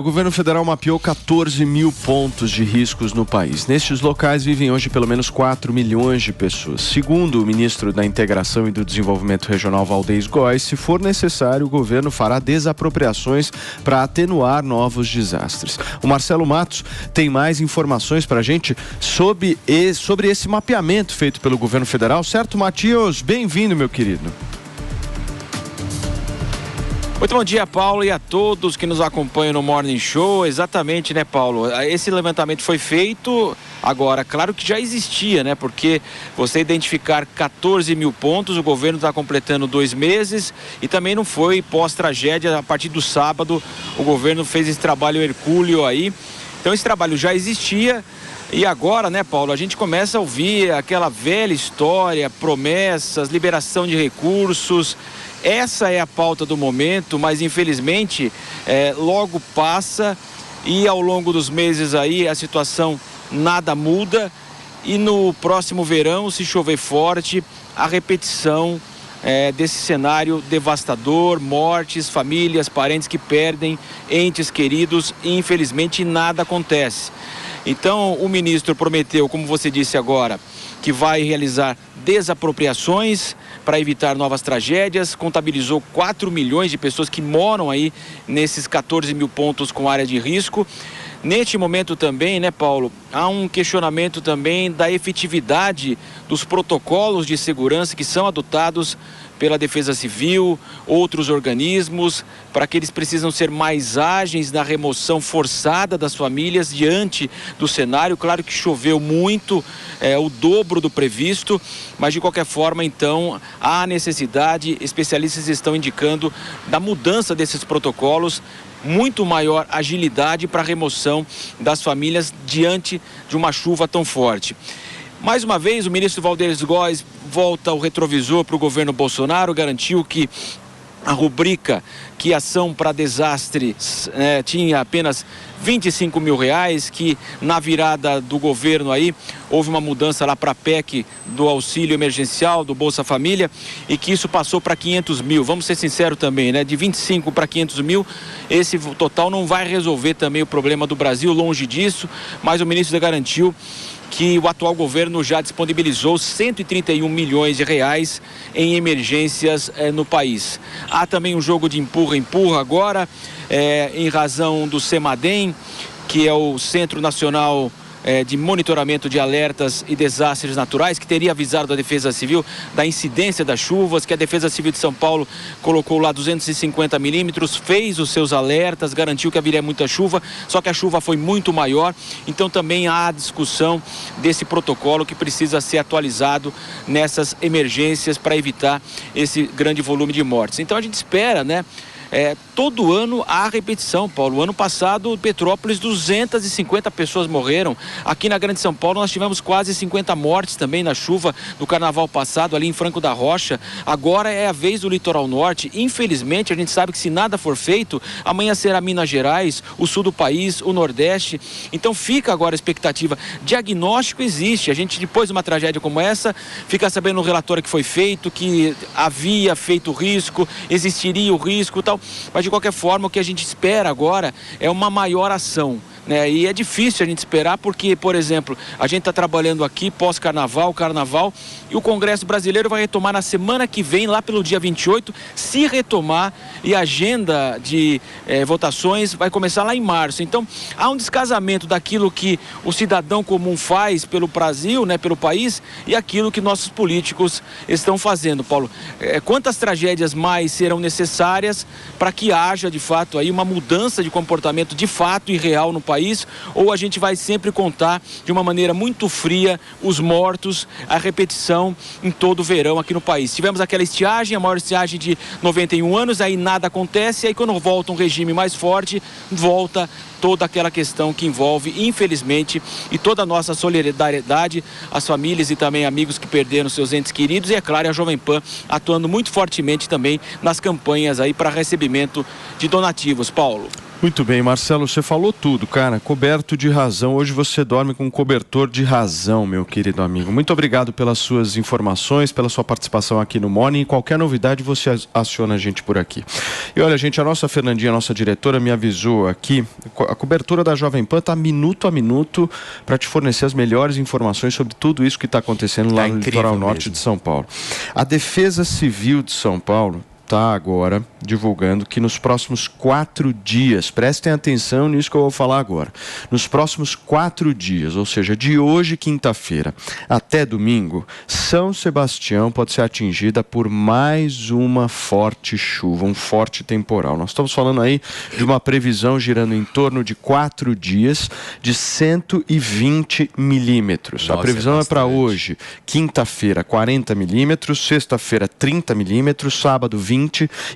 O governo federal mapeou 14 mil pontos de riscos no país. Nestes locais vivem hoje pelo menos 4 milhões de pessoas. Segundo o ministro da Integração e do Desenvolvimento Regional, Valdez Góes, se for necessário, o governo fará desapropriações para atenuar novos desastres. O Marcelo Matos tem mais informações para a gente sobre esse mapeamento feito pelo governo federal. Certo, Matias? Bem-vindo, meu querido. Muito bom dia, Paulo, e a todos que nos acompanham no Morning Show. Exatamente, né, Paulo? Esse levantamento foi feito agora, claro que já existia, né? Porque você identificar 14 mil pontos, o governo está completando 2 meses e também não foi pós-tragédia. A partir do sábado, o governo fez esse trabalho hercúleo aí. Então, esse trabalho já existia. E agora, né, Paulo, a gente começa a ouvir aquela velha história, promessas, liberação de recursos. Essa é a pauta do momento, mas infelizmente logo passa e ao longo dos meses aí a situação nada muda. E no próximo verão, se chover forte, a repetição desse cenário devastador, mortes, famílias, parentes que perdem entes queridos e infelizmente nada acontece. Então o ministro prometeu, como você disse agora, que vai realizar desapropriações para evitar novas tragédias, contabilizou 4 milhões de pessoas que moram aí nesses 14 mil pontos com área de risco. Neste momento também, né, Paulo, há um questionamento também da efetividade dos protocolos de segurança que são adotados pela Defesa Civil, outros organismos, para que eles precisam ser mais ágeis na remoção forçada das famílias diante do cenário. Claro que choveu muito, o dobro do previsto, mas de qualquer forma, então, há necessidade, especialistas estão indicando, da mudança desses protocolos, muito maior agilidade para a remoção das famílias diante de uma chuva tão forte. Mais uma vez, o ministro Valdez Góes volta o retrovisor para o governo Bolsonaro, garantiu que a rubrica que ação para desastres tinha apenas 25 mil reais, que na virada do governo aí houve uma mudança lá para a PEC do auxílio emergencial, do Bolsa Família, e que isso passou para 500 mil. Vamos ser sinceros também, né? De 25 para 500 mil, esse total não vai resolver também o problema do Brasil, longe disso, mas o ministro garantiu que o atual governo já disponibilizou 131 milhões de reais em emergências no país. Há também um jogo de empurra-empurra agora, em razão do CEMADEM, que é o Centro Nacional de Monitoramento de Alertas e Desastres Naturais, que teria avisado a Defesa Civil da incidência das chuvas, que a Defesa Civil de São Paulo colocou lá 250 milímetros, fez os seus alertas, garantiu que haveria muita chuva, só que a chuva foi muito maior. Então também há a discussão desse protocolo que precisa ser atualizado nessas emergências para evitar esse grande volume de mortes. Então a gente espera, né? Todo ano há repetição, Paulo. O ano passado, Petrópolis, 250 pessoas morreram. Aqui na Grande São Paulo nós tivemos quase 50 mortes também na chuva do carnaval passado, ali em Franco da Rocha. Agora é a vez do litoral norte. Infelizmente, a gente sabe que se nada for feito, amanhã será Minas Gerais, o sul do país, o Nordeste. Então fica agora a expectativa. Diagnóstico existe. A gente, depois de uma tragédia como essa, fica sabendo no relatório que foi feito, que havia feito risco, existiria o risco e tal. Mas de qualquer forma, o que a gente espera agora é uma maior ação, né? E é difícil a gente esperar porque, por exemplo, a gente está trabalhando aqui pós-carnaval, carnaval, e o Congresso Brasileiro vai retomar na semana que vem, lá pelo dia 28, se retomar, e a agenda de votações vai começar lá em março. Então, há um descasamento daquilo que o cidadão comum faz pelo Brasil, né, pelo país, e aquilo que nossos políticos estão fazendo, Paulo. Quantas tragédias mais serão necessárias para que haja, de fato, aí uma mudança de comportamento de fato e real no país, ou a gente vai sempre contar de uma maneira muito fria os mortos, a repetição em todo o verão aqui no país. Tivemos aquela estiagem, a maior estiagem de 91 anos, aí nada acontece, aí quando volta um regime mais forte, volta toda aquela questão que envolve, infelizmente, e toda a nossa solidariedade às famílias e também amigos que perderam seus entes queridos, e é claro, a Jovem Pan atuando muito fortemente também nas campanhas aí para recebimento de donativos. Paulo. Muito bem, Marcelo, você falou tudo, cara, coberto de razão. Hoje você dorme com um cobertor de razão, meu querido amigo. Muito obrigado pelas suas informações, pela sua participação aqui no Morning. Qualquer novidade, você aciona a gente por aqui. E olha, gente, a nossa Fernandinha, a nossa diretora, me avisou aqui, a cobertura da Jovem Pan está minuto a minuto para te fornecer as melhores informações sobre tudo isso que está acontecendo lá no litoral norte de São Paulo. A Defesa Civil de São Paulo está agora divulgando que nos próximos 4 dias, prestem atenção nisso que eu vou falar agora, nos próximos 4 dias, ou seja, de hoje, quinta-feira, até domingo, São Sebastião pode ser atingida por mais uma forte chuva, um forte temporal. Nós estamos falando aí de uma previsão girando em torno de 4 dias de 120 milímetros. Nossa, a previsão é para hoje, quinta-feira, 40 milímetros, sexta-feira, 30 milímetros, sábado, 20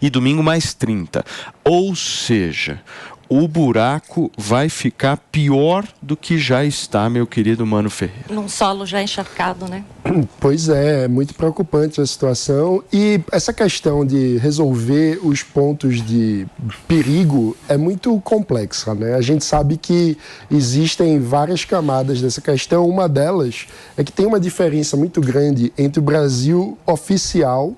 e domingo mais 30. Ou seja, o buraco vai ficar pior do que já está, meu querido Mano Ferreira. Num solo já encharcado, né? Pois é muito preocupante a situação. E essa questão de resolver os pontos de perigo é muito complexa, né? A gente sabe que existem várias camadas dessa questão. Uma delas é que tem uma diferença muito grande entre o Brasil oficial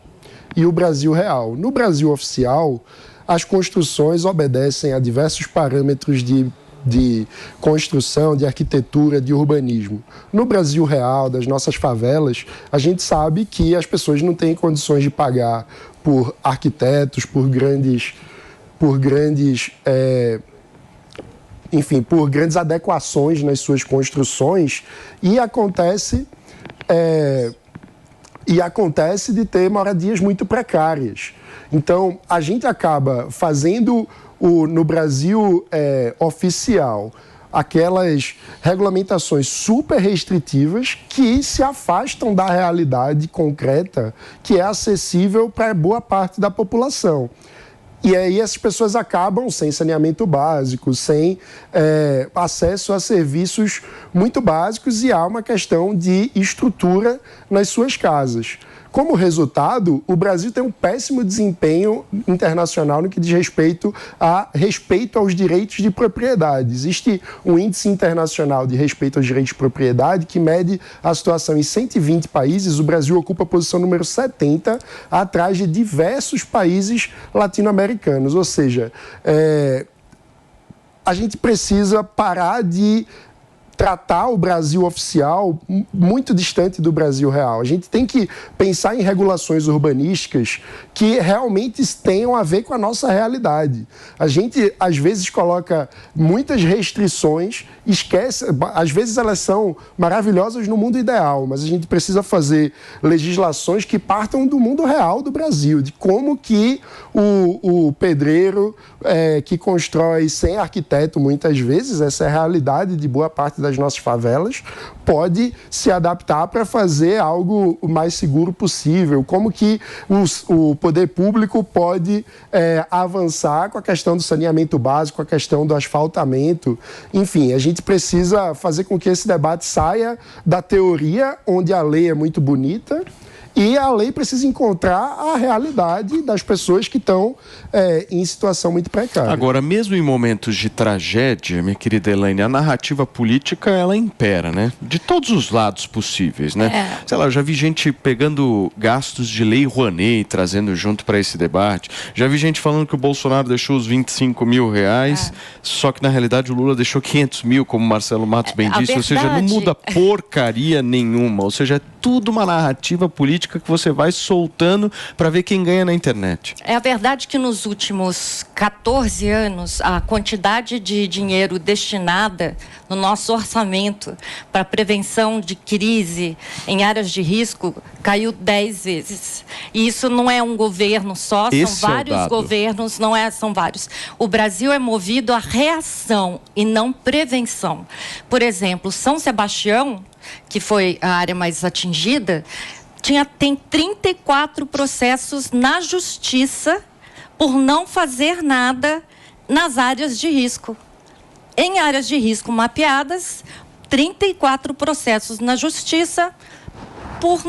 e o Brasil real. No Brasil oficial, as construções obedecem a diversos parâmetros de construção, de arquitetura, de urbanismo. No Brasil real, das nossas favelas, a gente sabe que as pessoas não têm condições de pagar por arquitetos, por grandes adequações nas suas construções, e acontece de ter moradias muito precárias. Então, a gente acaba fazendo, no Brasil oficial, aquelas regulamentações super restritivas que se afastam da realidade concreta que é acessível para boa parte da população. E aí essas pessoas acabam sem saneamento básico, sem acesso a serviços muito básicos, e há uma questão de estrutura nas suas casas. Como resultado, o Brasil tem um péssimo desempenho internacional no que diz respeito aos direitos de propriedade. Existe um índice internacional de respeito aos direitos de propriedade que mede a situação em 120 países. O Brasil ocupa a posição número 70, atrás de diversos países latino-americanos. Ou seja, a gente precisa parar de tratar o Brasil oficial muito distante do Brasil real. A gente tem que pensar em regulações urbanísticas que realmente tenham a ver com a nossa realidade. A gente, às vezes, coloca muitas restrições, esquece, às vezes elas são maravilhosas no mundo ideal, mas a gente precisa fazer legislações que partam do mundo real do Brasil, de como que o pedreiro que constrói sem arquiteto, muitas vezes, essa é a realidade de boa parte das nossas favelas, pode se adaptar para fazer algo o mais seguro possível. Como que o poder público pode avançar com a questão do saneamento básico, com a questão do asfaltamento. Enfim, a gente precisa fazer com que esse debate saia da teoria, onde a lei é muito bonita, e a lei precisa encontrar a realidade das pessoas que estão em situação muito precária. Agora, mesmo em momentos de tragédia, minha querida Elaine, a narrativa política, ela impera, né? De todos os lados possíveis, né? Sei lá, eu já vi gente pegando gastos de lei Rouanet e trazendo junto para esse debate. Já vi gente falando que o Bolsonaro deixou os 25 mil reais, só que na realidade o Lula deixou 500 mil, como o Marcelo Matos bem disse. Ou seja, não muda porcaria nenhuma. Ou seja, é tudo uma narrativa política que você vai soltando para ver quem ganha na internet. É a verdade que nos últimos 14 anos, a quantidade de dinheiro destinada no nosso orçamento para prevenção de crise em áreas de risco caiu 10 vezes. E isso não é um governo só, são vários governos, são vários. O Brasil é movido à reação e não prevenção. Por exemplo, São Sebastião, que foi a área mais atingida, tem 34 processos na justiça por não fazer nada nas áreas de risco. Em áreas de risco mapeadas, 34 processos na justiça por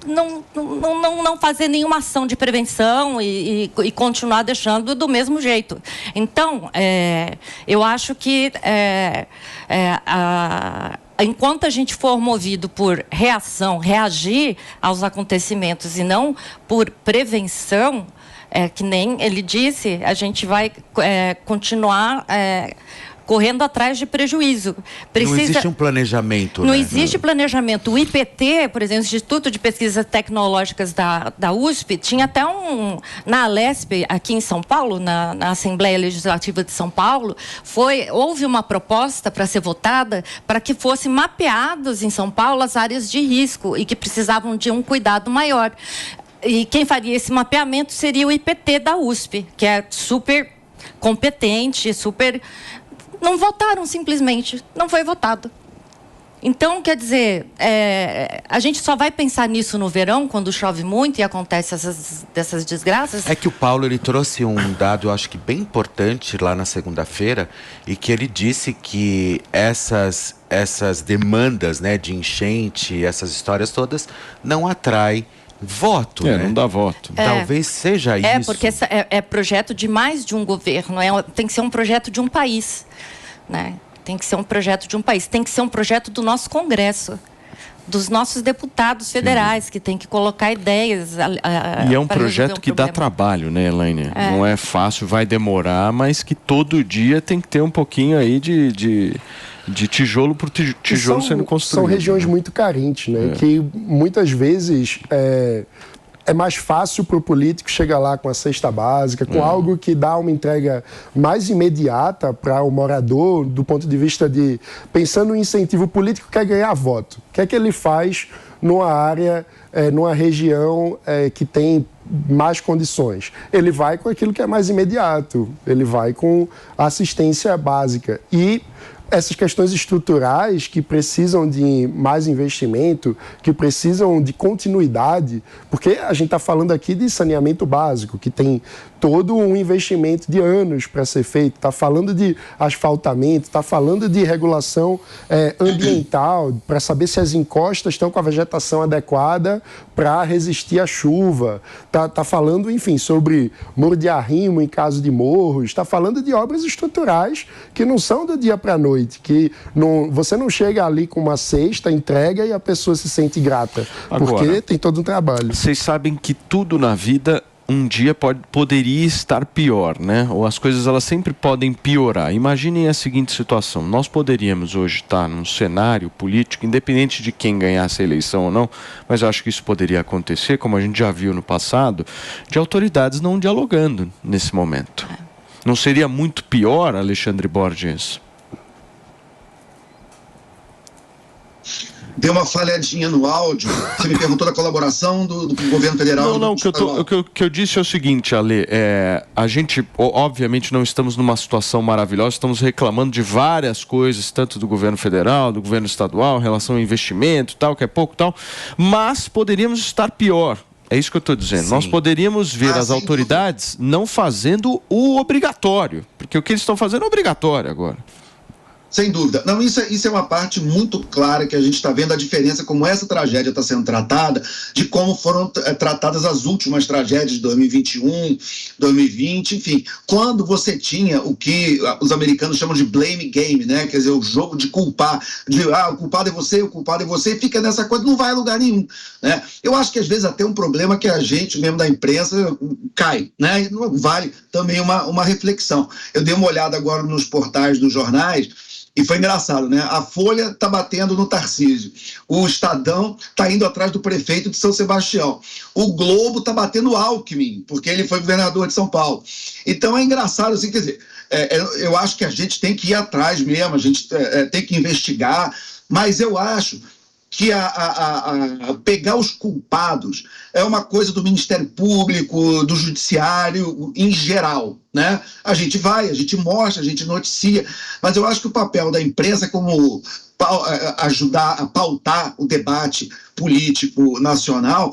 não fazer nenhuma ação de prevenção e continuar deixando do mesmo jeito. Então, eu acho que enquanto a gente for movido por reagir aos acontecimentos e não por prevenção, que nem ele disse, a gente vai continuar correndo atrás de prejuízo. Não existe um planejamento. Não existe planejamento. O IPT, por exemplo, o Instituto de Pesquisas Tecnológicas da USP, tinha até na Alesp, aqui em São Paulo, na Assembleia Legislativa de São Paulo, houve uma proposta para ser votada para que fossem mapeados em São Paulo as áreas de risco e que precisavam de um cuidado maior. E quem faria esse mapeamento seria o IPT da USP, que é super competente, super... Não votaram simplesmente, não foi votado. Então, quer dizer, a gente só vai pensar nisso no verão, quando chove muito e acontece dessas desgraças. É que o Paulo, ele trouxe um dado, eu acho que bem importante lá na segunda-feira, e que ele disse que essas demandas, né, de enchente, essas histórias todas, não atraem voto, né? Não dá voto. Talvez seja isso. Porque é projeto de mais de um governo, tem que ser um projeto de um país, né? Tem que ser um projeto de um país, tem que ser um projeto do nosso Congresso, dos nossos deputados federais, que tem que colocar ideias. E é um projeto que dá trabalho, né, Elaine? Não é fácil, vai demorar, mas que todo dia tem que ter um pouquinho aí de tijolo por tijolo sendo construído. São regiões muito carentes, né? Que muitas vezes é mais fácil para o político chegar lá com a cesta básica, com algo que dá uma entrega mais imediata para o morador, do ponto de vista de... Pensando no incentivo político, quer ganhar voto. O que é que ele faz numa área, numa região que tem mais condições? Ele vai com aquilo que é mais imediato, ele vai com assistência básica. E essas questões estruturais que precisam de mais investimento, que precisam de continuidade, porque a gente está falando aqui de saneamento básico, que tem todo um investimento de anos para ser feito, está falando de asfaltamento, está falando de regulação ambiental, para saber se as encostas estão com a vegetação adequada para resistir à chuva, está falando, enfim, sobre muro de arrimo em caso de morros, está falando de obras estruturais que não são do dia para a noite, que você não chega ali com uma cesta, entrega e a pessoa se sente grata, porque tem todo um trabalho. Vocês sabem que tudo na vida um dia poderia estar pior, né? Ou as coisas elas sempre podem piorar. Imaginem a seguinte situação: nós poderíamos hoje estar num cenário político, independente de quem ganhasse a eleição ou não, mas eu acho que isso poderia acontecer, como a gente já viu no passado, de autoridades não dialogando nesse momento. Não seria muito pior, Alexandre Borges? Deu uma falhadinha no áudio. Você me perguntou da colaboração do governo federal. Não, o que eu disse é o seguinte, Ale, a gente, obviamente, não estamos numa situação maravilhosa, estamos reclamando de várias coisas, tanto do governo federal, do governo estadual, em relação ao investimento, tal, que é pouco, tal, mas poderíamos estar pior. É isso que eu estou dizendo. Sim. Nós poderíamos ver as autoridades não fazendo o obrigatório, porque o que eles estão fazendo é obrigatório agora. Sem dúvida. Não, isso é uma parte muito clara que a gente está vendo a diferença, como essa tragédia está sendo tratada, de como foram tratadas as últimas tragédias de 2021, 2020, enfim. Quando você tinha o que os americanos chamam de blame game, né? Quer dizer, o jogo de culpar, o culpado é você, e fica nessa coisa, não vai a lugar nenhum, né? Eu acho que às vezes até um problema que a gente mesmo da imprensa cai, né? Vale também uma reflexão. Eu dei uma olhada agora nos portais dos jornais, e foi engraçado, né? A Folha está batendo no Tarcísio. O Estadão está indo atrás do prefeito de São Sebastião. O Globo está batendo o Alckmin, porque ele foi governador de São Paulo. Então é engraçado, assim, quer dizer, eu acho que a gente tem que ir atrás mesmo, a gente tem que investigar, mas eu acho que pegar os culpados é uma coisa do Ministério Público, do Judiciário em geral, né? A gente vai, a gente mostra, a gente noticia, mas eu acho que o papel da imprensa é como ajudar a pautar o debate político nacional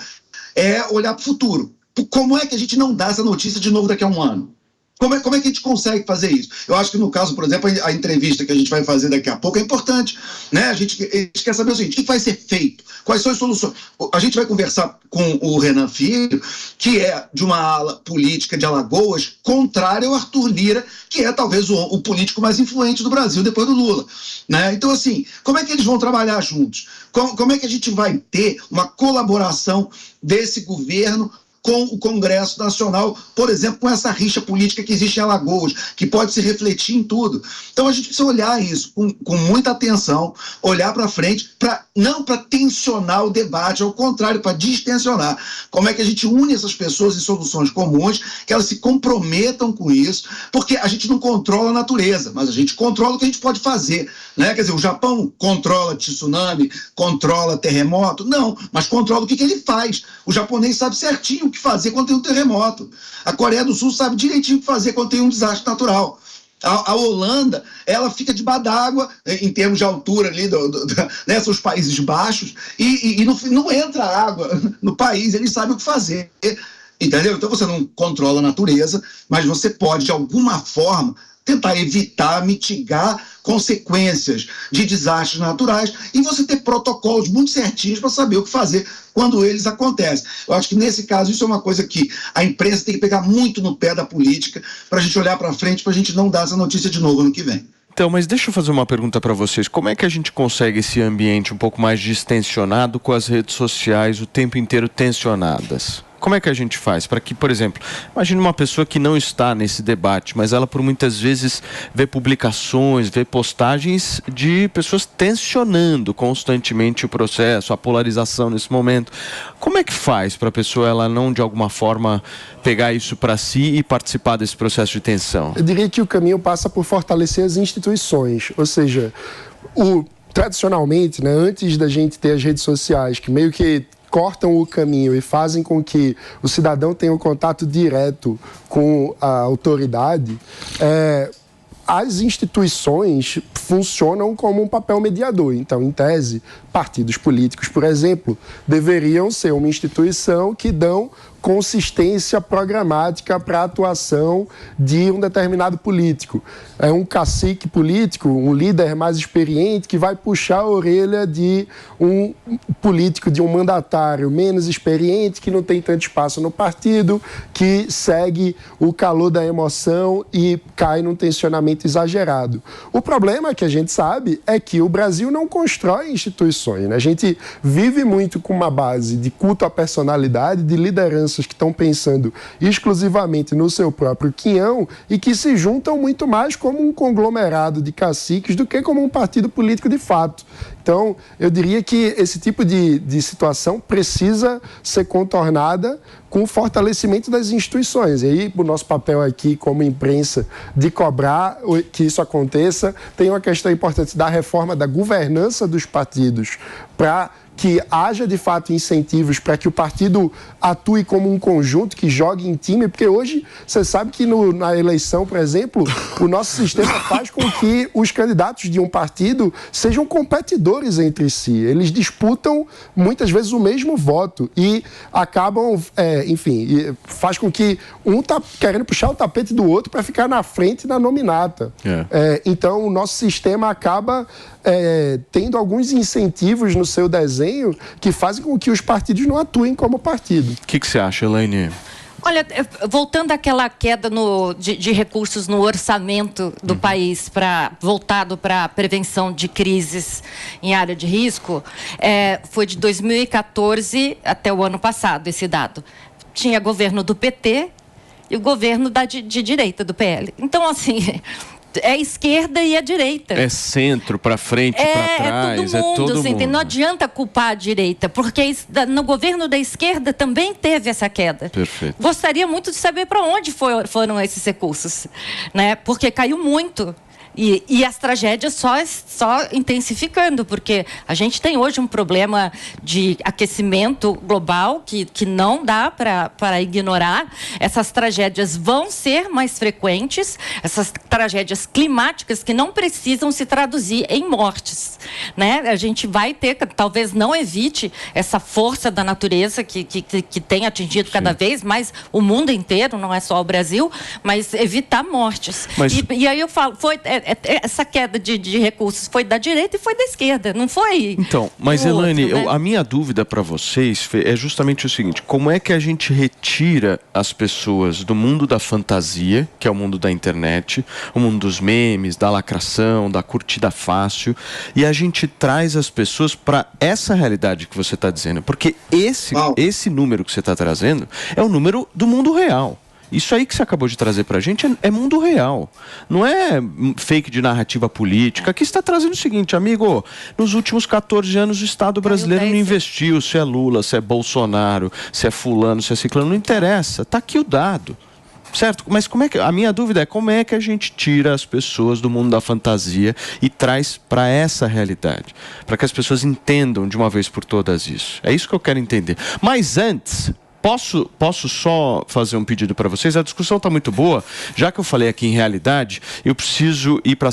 é olhar para o futuro. Como é que a gente não dá essa notícia de novo daqui a um ano? Como é que a gente consegue fazer isso? Eu acho que no caso, por exemplo, a entrevista que a gente vai fazer daqui a pouco é importante, né? A gente quer saber o seguinte: o que vai ser feito? Quais são as soluções? A gente vai conversar com o Renan Filho, que é de uma ala política de Alagoas, contrária ao Arthur Lira, que é talvez o político mais influente do Brasil depois do Lula, né? Então, assim, como é que eles vão trabalhar juntos? Como é que a gente vai ter uma colaboração desse governo com o Congresso Nacional, por exemplo, com essa rixa política que existe em Alagoas, que pode se refletir em tudo? Então a gente precisa olhar isso com muita atenção, olhar para frente, não para tensionar o debate, ao contrário, para distensionar. Como é que a gente une essas pessoas em soluções comuns, que elas se comprometam com isso, porque a gente não controla a natureza, mas a gente controla o que a gente pode fazer, né? Quer dizer, o Japão controla tsunami, controla terremoto? Não, mas controla o que ele faz. O japonês sabe certinho o que fazer quando tem um terremoto. A Coreia do Sul sabe direitinho o que fazer quando tem um desastre natural. A Holanda, ela fica debaixo d'água, em termos de altura ali, né, são os Países Baixos, e não entra água no país, eles sabem o que fazer. Entendeu? Então você não controla a natureza, mas você pode, de alguma forma, tentar evitar, mitigar consequências de desastres naturais e você ter protocolos muito certinhos para saber o que fazer quando eles acontecem. Eu acho que nesse caso isso é uma coisa que a imprensa tem que pegar muito no pé da política para a gente olhar para frente, para a gente não dar essa notícia de novo ano que vem. Então, mas deixa eu fazer uma pergunta para vocês. Como é que a gente consegue esse ambiente um pouco mais distensionado com as redes sociais o tempo inteiro tensionadas? Como é que a gente faz para que, por exemplo, imagine uma pessoa que não está nesse debate, mas ela por muitas vezes vê publicações, vê postagens de pessoas tensionando constantemente o processo, a polarização nesse momento. Como é que faz para a pessoa ela não, de alguma forma, pegar isso para si e participar desse processo de tensão? Eu diria que o caminho passa por fortalecer as instituições, ou seja, tradicionalmente, né, antes da gente ter as redes sociais, que meio que cortam o caminho e fazem com que o cidadão tenha um contato direto com a autoridade, as instituições funcionam como um papel mediador. Então, em tese, partidos políticos, por exemplo, deveriam ser uma instituição que dão consistência programática para a atuação de um determinado político. É um cacique político, um líder mais experiente que vai puxar a orelha de um político, de um mandatário menos experiente, que não tem tanto espaço no partido, que segue o calor da emoção e cai num tensionamento exagerado. O problema que a gente sabe é que o Brasil não constrói instituições, né? A gente vive muito com uma base de culto à personalidade, de lideranças que estão pensando exclusivamente no seu próprio quinhão e que se juntam muito mais como um conglomerado de caciques do que como um partido político de fato. Então, eu diria que esse tipo de situação precisa ser contornada com o fortalecimento das instituições. E aí, o nosso papel aqui, como imprensa, de cobrar que isso aconteça, tem uma questão importante da reforma da governança dos partidos para que haja, de fato, incentivos para que o partido atue como um conjunto, que jogue em time, porque hoje, você sabe que na eleição, por exemplo, o nosso sistema faz com que os candidatos de um partido sejam competidores entre si. Eles disputam, muitas vezes, o mesmo voto e acabam, faz com que um está querendo puxar o tapete do outro para ficar na frente da nominata. Então, o nosso sistema acaba tendo alguns incentivos no seu desenho que fazem com que os partidos não atuem como partido. O que você acha, Elaine? Olha, voltando àquela queda de recursos no orçamento do país voltado para a prevenção de crises em área de risco, foi de 2014 até o ano passado esse dado. Tinha governo do PT e o governo de direita, do PL. Então, assim, é a esquerda e a direita. É centro, para frente, para trás, é todo mundo. Assim, mundo. Não adianta culpar a direita, porque no governo da esquerda também teve essa queda. Perfeito. Gostaria muito de saber para onde foram esses recursos, né? Porque caiu muito. E as tragédias só intensificando, porque a gente tem hoje um problema de aquecimento global que não dá para ignorar. Essas tragédias vão ser mais frequentes, essas tragédias climáticas que não precisam se traduzir em mortes, né? A gente vai ter, talvez não evite essa força da natureza que tem atingido cada vez mais o mundo inteiro, não é só o Brasil, mas evitar mortes. E aí eu falo, essa queda de recursos foi da direita e foi da esquerda, não foi? Então, mas Elaine, a minha dúvida para vocês é justamente o seguinte: como é que a gente retira as pessoas do mundo da fantasia, que é o mundo da internet, o mundo dos memes, da lacração, da curtida fácil, e a gente traz as pessoas para essa realidade que você está dizendo? Porque esse número que você está trazendo é o número do mundo real. Isso aí que você acabou de trazer pra gente é mundo real. Não é fake de narrativa política. Aqui você está trazendo o seguinte, amigo: nos últimos 14 anos o Estado brasileiro não investiu. Se é Lula, se é Bolsonaro, se é fulano, se é ciclano, não interessa. Está aqui o dado. Certo? Mas a minha dúvida é como é que a gente tira as pessoas do mundo da fantasia e traz para essa realidade? Para que as pessoas entendam de uma vez por todas isso. É isso que eu quero entender. Mas antes... Posso só fazer um pedido para vocês? A discussão está muito boa. Já que eu falei aqui em realidade, eu preciso ir para